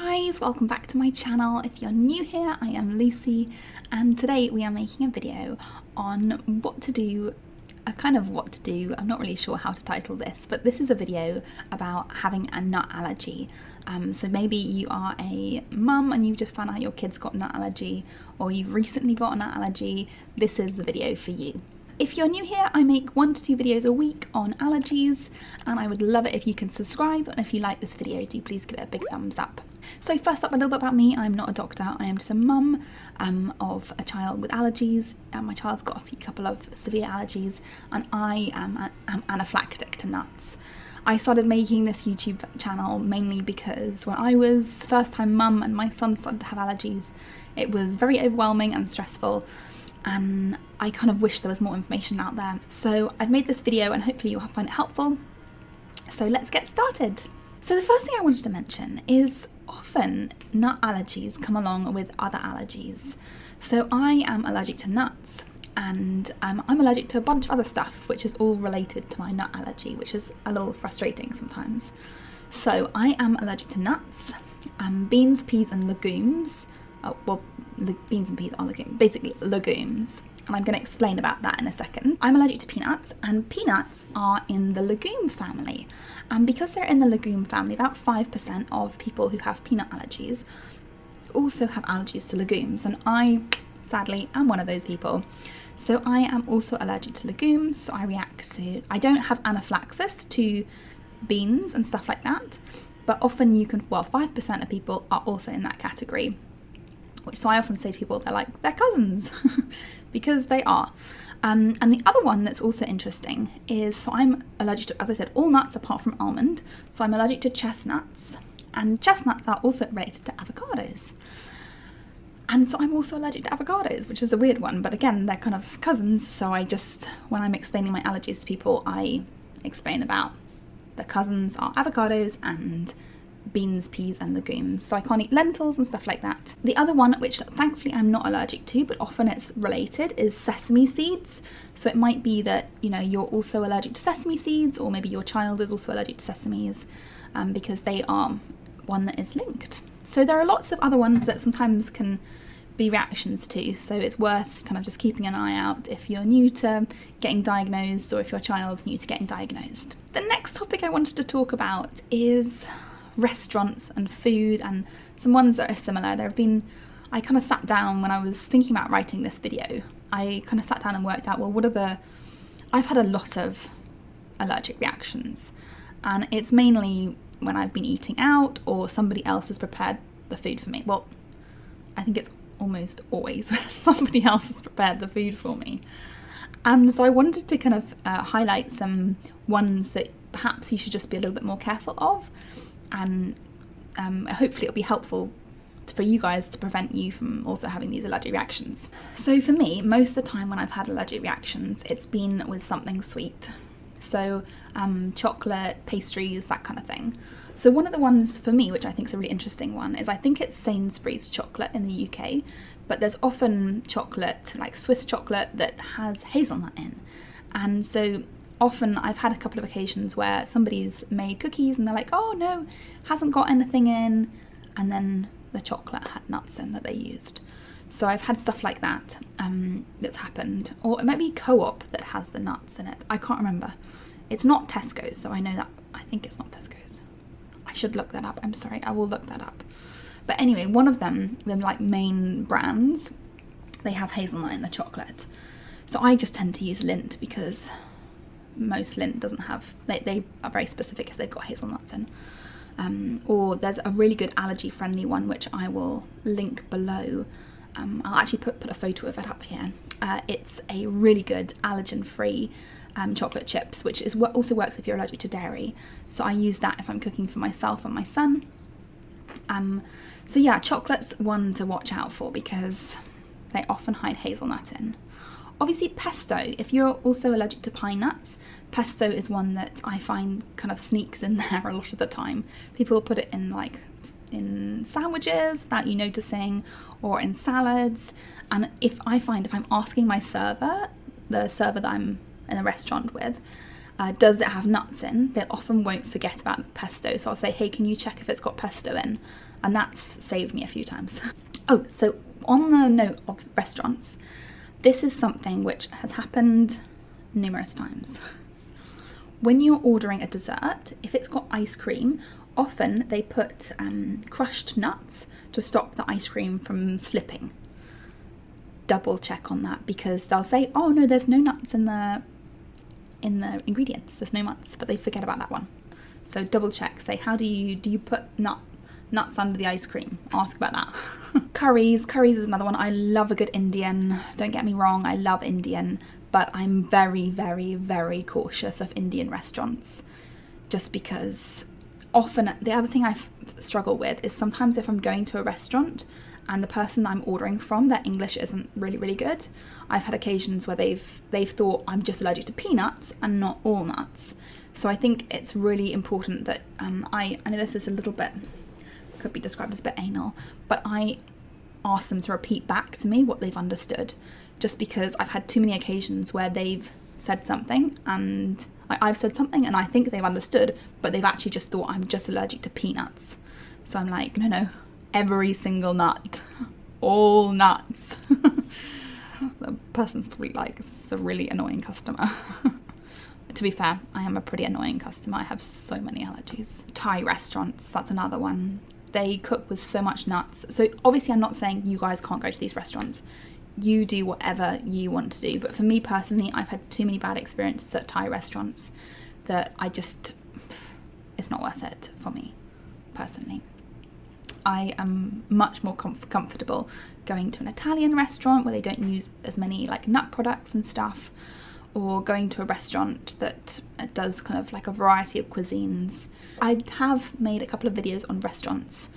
guys, welcome back to my channel. If you're new here, I am Lucy and today we are making a video on what to do, I'm not really sure how to title this, but this is a video about having a nut allergy. So maybe you are a mum and you've just found out your kid's got a nut allergy, or you've recently got a nut allergy. This is the video for you. If you're new here, I make 1 to 2 videos a week on allergies, and I would love it if you can subscribe, and if you like this video, do please give it a big thumbs up. So first up, a little bit about me. I'm not a doctor, I am just a mum of a child with allergies. My child's got a couple of severe allergies, and I am anaphylactic to nuts. I started making this YouTube channel mainly because when I was first-time mum and my son started to have allergies, it was very overwhelming and stressful, and I kind of wish there was more information out there. So I've made this video and hopefully you'll find it helpful. So let's get started. So the first thing I wanted to mention is often nut allergies come along with other allergies. So I am allergic to nuts, and I'm allergic to a bunch of other stuff which is all related to my nut allergy, which is a little frustrating sometimes. So I am allergic to nuts, beans, peas and legumes. Beans and peas are legumes, basically legumes, and I'm going to explain about that in a second. I'm allergic to peanuts, and peanuts are in the legume family, and because they're in the legume family, about 5% of people who have peanut allergies also have allergies to legumes, and I sadly am one of those people. So I am also allergic to legumes, so I don't have anaphylaxis to beans and stuff like that, but often 5% of people are also in that category. So I often say to people, they're cousins, because they are. And the other one that's also interesting is, so I'm allergic to, as I said, all nuts apart from almond. So I'm allergic to chestnuts, and chestnuts are also related to avocados. And so I'm also allergic to avocados, which is a weird one, but again, they're kind of cousins. So when I'm explaining my allergies to people, I explain about the cousins are avocados and beans, peas and legumes. So I can't eat lentils and stuff like that. The other one, which thankfully I'm not allergic to, but often it's related, is sesame seeds. So it might be that, you're also allergic to sesame seeds, or maybe your child is also allergic to sesames, because they are one that is linked. So there are lots of other ones that sometimes can be reactions to, so it's worth kind of just keeping an eye out if you're new to getting diagnosed, or if your child's new to getting diagnosed. The next topic I wanted to talk about is restaurants and food, and some ones that are similar. I kind of sat down when I was thinking about writing this video, I kind of sat down and worked out, I've had a lot of allergic reactions, and it's mainly when I've been eating out or somebody else has prepared the food for me. Well, I think it's almost always when somebody else has prepared the food for me. And so I wanted to kind of highlight some ones that perhaps you should just be a little bit more careful of, and hopefully it'll be helpful for you guys to prevent you from also having these allergic reactions. So for me, most of the time when I've had allergic reactions, it's been with something sweet. So chocolate, pastries, that kind of thing. So one of the ones for me, which I think is a really interesting one, is I think it's Sainsbury's chocolate in the UK, but there's often chocolate, like Swiss chocolate, that has hazelnut in. And so often I've had a couple of occasions where somebody's made cookies and they're like, oh no, hasn't got anything in, and then the chocolate had nuts in that they used. So I've had stuff like that that's happened. Or it might be Co-op that has the nuts in it. I can't remember. It's not Tesco's, though. I know that. I think it's not Tesco's. I should look that up. I'm sorry. I will look that up. But anyway, one of them like main brands, they have hazelnut in the chocolate. So I just tend to use Lindt because most Lindt doesn't have, they are very specific if they've got hazelnuts in. Or there's a really good allergy friendly one, which I will link below. I'll actually put a photo of it up here. It's a really good allergen-free chocolate chips, which is what also works if you're allergic to dairy. So I use that if I'm cooking for myself and my son. So yeah, chocolate's one to watch out for because they often hide hazelnut in. Obviously pesto, if you're also allergic to pine nuts, pesto is one that I find kind of sneaks in there a lot of the time. People put it in sandwiches without you noticing, or in salads. And if I'm asking my server, the server that I'm in a restaurant with, does it have nuts in? They often won't forget about pesto. So I'll say, hey, can you check if it's got pesto in? And that's saved me a few times. Oh, so on the note of restaurants, this is something which has happened numerous times. When you're ordering a dessert, if it's got ice cream, often they put crushed nuts to stop the ice cream from slipping. Double check on that, because they'll say, oh no, there's no nuts in the ingredients, there's no nuts, but they forget about that one. So double check, say, how do you put nuts under the ice cream? Ask about that. Curries is another one. I love a good Indian, don't get me wrong, I love Indian, but I'm very, very, very cautious of Indian restaurants, just because often the other thing I struggle with is sometimes if I'm going to a restaurant and the person that I'm ordering from, their English isn't really, really good. I've had occasions where they've thought I'm just allergic to peanuts and not all nuts. So I think it's really important that I know this is a little bit, could be described as a bit anal, but I ask them to repeat back to me what they've understood, just because I've had too many occasions where they've said something and I've said something and I think they've understood, but they've actually just thought I'm just allergic to peanuts. So I'm like, no, every single nut, all nuts. The person's probably like, this is a really annoying customer. To be fair, I am a pretty annoying customer. I have so many allergies. Thai restaurants, that's another one. They cook with so much nuts. So obviously I'm not saying you guys can't go to these restaurants. You do whatever you want to do. But for me personally, I've had too many bad experiences at Thai restaurants that it's not worth it for me personally. I am much more comfortable going to an Italian restaurant where they don't use as many like nut products and stuff, or going to a restaurant that does kind of like a variety of cuisines. I have made a couple of videos on restaurants,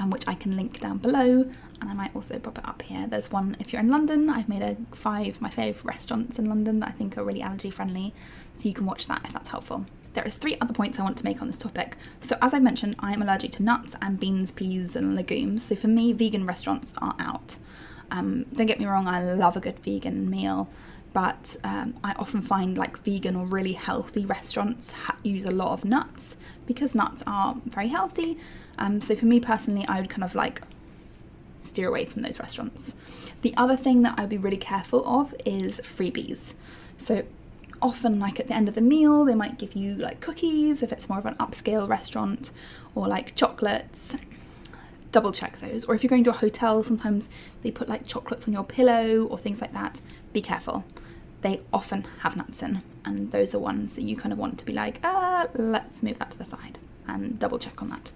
which I can link down below, and I might also pop it up here. There's one if you're in London. I've made 5 my favourite restaurants in London that I think are really allergy friendly, so you can watch that if that's helpful. There is 3 other points I want to make on this topic. So as I mentioned, I am allergic to nuts and beans, peas and legumes. So for me, vegan restaurants are out. Don't get me wrong, I love a good vegan meal, but I often find like vegan or really healthy restaurants use a lot of nuts because nuts are very healthy. So for me personally, I would kind of like steer away from those restaurants. The other thing that I'd be really careful of is freebies. So often like at the end of the meal, they might give you like cookies if it's more of an upscale restaurant, or like chocolates. Double check those. Or if you're going to a hotel, sometimes they put like chocolates on your pillow or things like that. Be careful. They often have nuts in, and those are ones that you kind of want to be like, let's move that to the side and double check on that.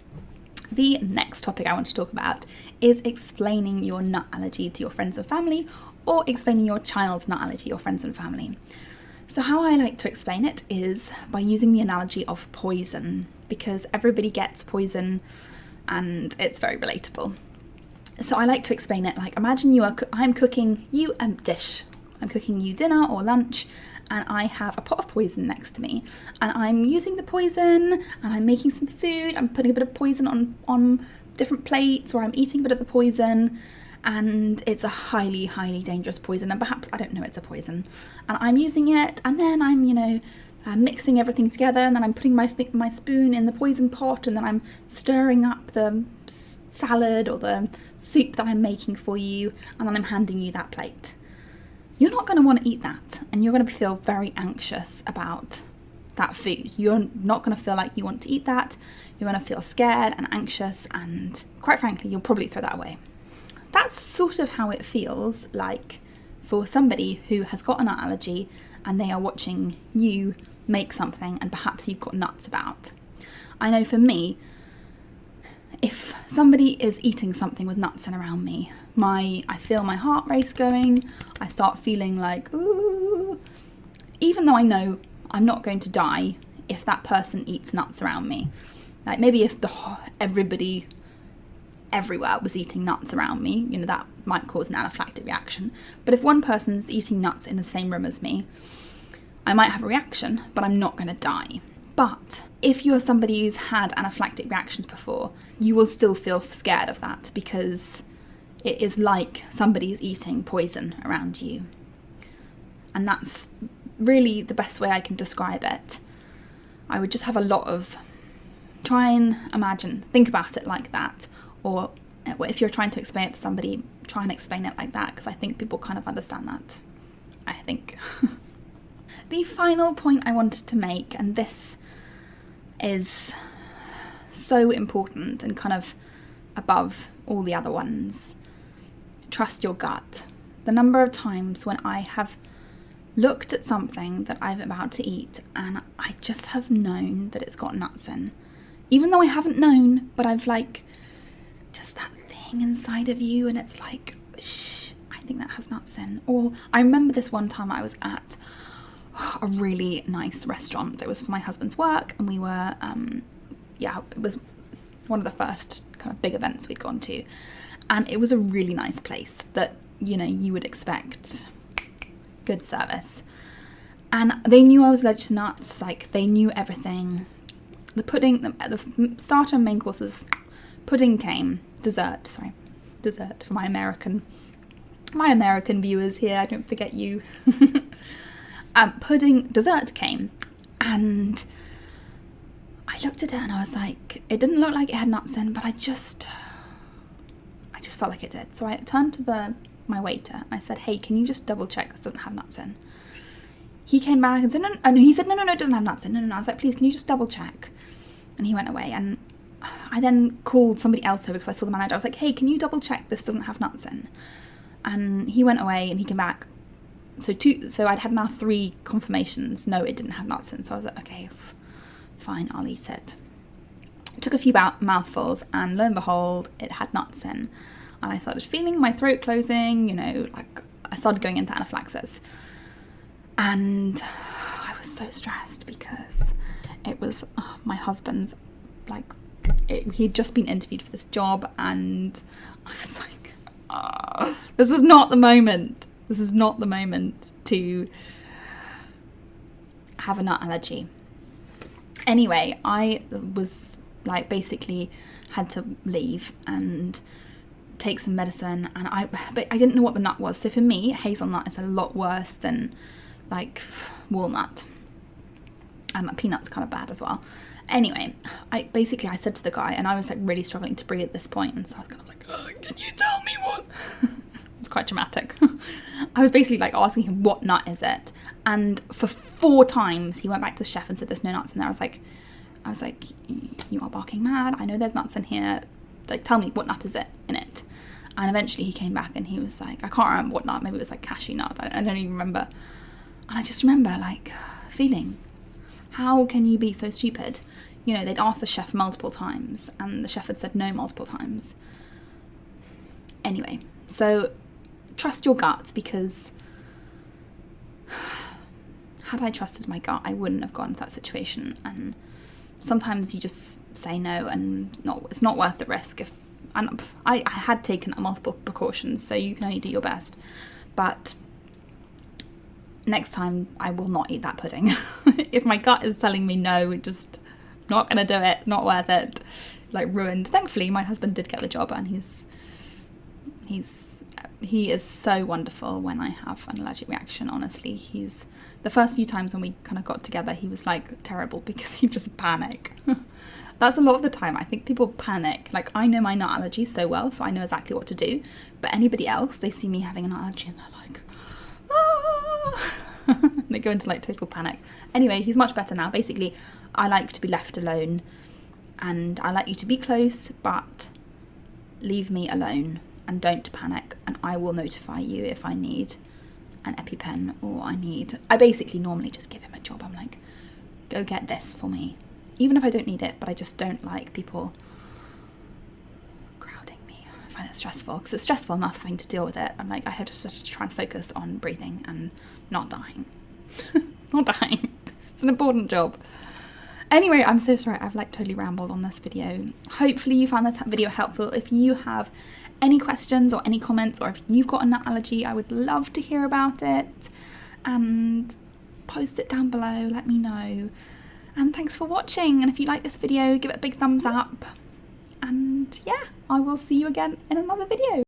The next topic I want to talk about is explaining your nut allergy to your friends and family, or explaining your child's nut allergy to your friends and family. So how I like to explain it is by using the analogy of poison, because everybody gets poison and it's very relatable. So I like to explain it like, imagine I'm cooking you a dish. I'm cooking you dinner or lunch, and I have a pot of poison next to me, and I'm using the poison and I'm making some food. I'm putting a bit of poison on different plates, or I'm eating a bit of the poison, and it's a highly, highly dangerous poison, and perhaps I don't know it's a poison, and I'm using it, and then I'm, mixing everything together, and then I'm putting my spoon in the poison pot, and then I'm stirring up the salad or the soup that I'm making for you, and then I'm handing you that plate. You're not going to want to eat that, and you're going to feel very anxious about that food. You're not going to feel like you want to eat that. You're going to feel scared and anxious, and quite frankly, you'll probably throw that away. That's sort of how it feels like for somebody who has got a nut allergy and they are watching you make something and perhaps you've got nuts about. I know for me, if somebody is eating something with nuts in around me, I feel my heart race going. I start feeling like, ooh, even though I know I'm not going to die if that person eats nuts around me. Like maybe if everybody everywhere was eating nuts around me, that might cause an anaphylactic reaction. But if one person's eating nuts in the same room as me, I might have a reaction, but I'm not going to die. But if you're somebody who's had anaphylactic reactions before, you will still feel scared of that, because it is like somebody's eating poison around you. And that's really the best way I can describe it. I would just have a lot of, try and imagine, think about it like that. Or if you're trying to explain it to somebody, try and explain it like that, because I think people kind of understand that, I think. The final point I wanted to make, and this is so important and kind of above all the other ones, trust your gut. The number of times when I have looked at something that I'm about to eat and I just have known that it's got nuts in. Even though I haven't known, but I've like, just that thing inside of you and it's like, shh, I think that has nuts in. Or I remember this one time I was at a really nice restaurant. It was for my husband's work and we were, it was one of the first kind of big events we'd gone to. And it was a really nice place that, you know, you would expect good service. And they knew I was allergic to nuts, like they knew everything. The pudding, the starter and main courses, pudding came, dessert for my American viewers here, I don't forget you. Dessert came, and I looked at it and I was like, it didn't look like it had nuts in, but I just felt like it did. So I turned to my waiter and I said, hey, can you just double check this doesn't have nuts in? He came back and said, no, he said, no, it doesn't have nuts in. No. I was like, please, can you just double check? And he went away, and I then called somebody else over because I saw the manager. I was like, hey, can you double check this doesn't have nuts in? And he went away and he came back. So I'd had now 3 confirmations. No, it didn't have nuts in. So I was like, okay, fine, I'll eat it. Took a few mouthfuls and lo and behold, it had nuts in. And I started feeling my throat closing, you know, like I started going into anaphylaxis. And I was so stressed because it was my husband's, like, he'd just been interviewed for this job and I was like, this was not the moment. This is not the moment to have a nut allergy. Anyway, I was like basically had to leave and take some medicine, and but I didn't know what the nut was. So for me, hazelnut is a lot worse than like walnut, and peanut's kind of bad as well. Anyway, I said to the guy, and I was like really struggling to breathe at this point, and so I was kind of like, can you tell me what? It's quite dramatic. I was basically like asking him, what nut is it? And for 4 times he went back to the chef and said there's no nuts in there. I was like, you are barking mad. I know there's nuts in here. Like, tell me, what nut is it in it? And eventually he came back and he was like, I can't remember what nut. Maybe it was like cashew nut. I don't even remember. And I just remember like feeling, how can you be so stupid? You know, they'd asked the chef multiple times and the chef had said no multiple times. Anyway, so trust your gut, because had I trusted my gut, I wouldn't have gotten to that situation. And sometimes you just say no, and it's not worth the risk. I had taken multiple precautions, so you can only do your best. But next time I will not eat that pudding. If my gut is telling me no, just not gonna do it, not worth it, like ruined. Thankfully my husband did get the job, and he is so wonderful when I have an allergic reaction. Honestly, the first few times when we kind of got together, he was like terrible because he'd just panic. That's a lot of the time. I think people panic. Like, I know my nut allergy so well, so I know exactly what to do. But anybody else, they see me having an allergy and they're like, ah! They go into like total panic. Anyway, he's much better now. Basically, I like to be left alone, and I like you to be close, but leave me alone and don't panic, and I will notify you if I need an EpiPen or I basically normally just give him a job. I'm like, go get this for me. Even if I don't need it, but I just don't like people crowding me. I find it stressful, because it's stressful enough having to deal with it. I'm like, I have to try and focus on breathing and not dying. Not dying. It's an important job. Anyway, I'm so sorry, I've like totally rambled on this video. Hopefully you found this video helpful. If you have any questions or any comments, or if you've got a nut allergy, I would love to hear about it, and post it down below, let me know. And thanks for watching, and if you like this video, give it a big thumbs up, and yeah, I will see you again in another video.